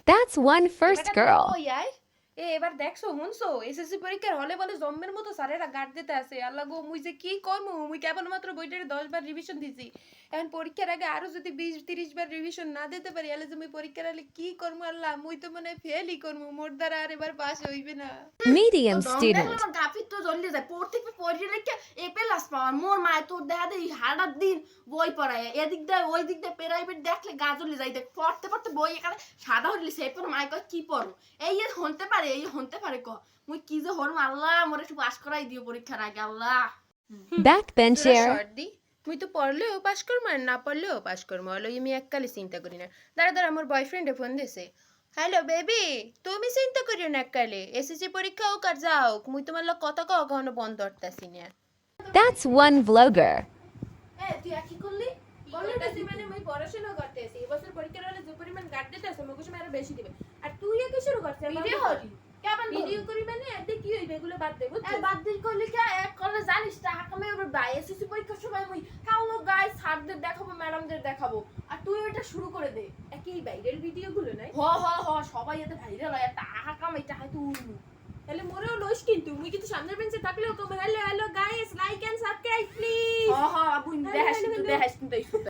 That's one first এবারটা girl. কই আয় এবার দেখছো শুনছো এসএসসি পরীক্ষার হলে বলে জম্মের মতো স্যারেরা গার্ড দিতে আছে আল্লাহ গো মুই যে কি করবো মুই কেবলমাত্র বইটারে 10 বার রিভিশন দিছি এখন পরীক্ষার আগে আরো যদি 20-30 বার রিভিশন না দিতে পারি তাহলে যে মুই পরীক্ষার হলে কি করবো আল্লাহ মুই তো মনে ফেলই করবো মোর দ্বারা আর এবার পাস হইবে না Medium তো দম দেখলে student. আমার গাফির তো জ্বলে যায় পড়তে পড়ে রেখে এ প্লাস পাওয়ার মোর মায় তোর দেখা দেই হাড়ার দিন বই পড়ায় এদিক দিয়ে ওই দিক দিয়ে প্রাইভেট দেখলে গা জ্বলে যায় দেখ পড়তে পড়তে বই এখানে সাদা হইলে সেই পর মায় কয় কি পড়ো এই হনতে পারে ক মুই কি যে হরম আল্লাহ মোর একটু পাস করাই দিও পরীক্ষার আগে আল্লাহ তোরা Backbencher. শর্ট দি মুই তো পড়লেও পাস করবো আর না পড়লেও পাস করবো হলো আমি এককালে চিন্তা করি না দাঁড়া আমার বয়ফ্রেন্ডে ফোন দিছে হ্যালো বেবি তুমি চিন্তা করিও না এককালে এসএসসি পরীক্ষা হোক আর যা হোক মুই তোমার লোক কথা কখনো বন্ধ করতেছি না That's one vlogger. এ তুই কি করলি করতেছি মানে মুই পড়াশোনা করতেছি এবছর পরীক্ষার হলে যে পরিমাণ গার্ড দিতে আছে মুই কিছু আরো বেশি দিবে আর তুই কি শুরু করছিস ভিডিও হলি কেমন ভিডিও করি মানে এতে কি হইবে এগুলো বাদ দে এ বুঝছিস বাদ দিল করলি কে এক করলে জানিস তা হাকামে ওর ভাই এসএসসি পরীক্ষার সময় মুই কাউলো গাইস স্যারদের দেখাবো ম্যাডামদের দেখাবো আর তুই ওটা শুরু করে দে একই ভাইরাল ভিডিও গুলো নাই হ সবাই এতে ভাইরাল হয় টাকা কামাই টাকা তুই তাহলে মোরেও লইস কিন্তু মুই কিন্তু সামনের বেঞ্চে থাকলেও কম hello hello guys like and subscribe please হ আবু দেখাস কিন্তু এই সুতা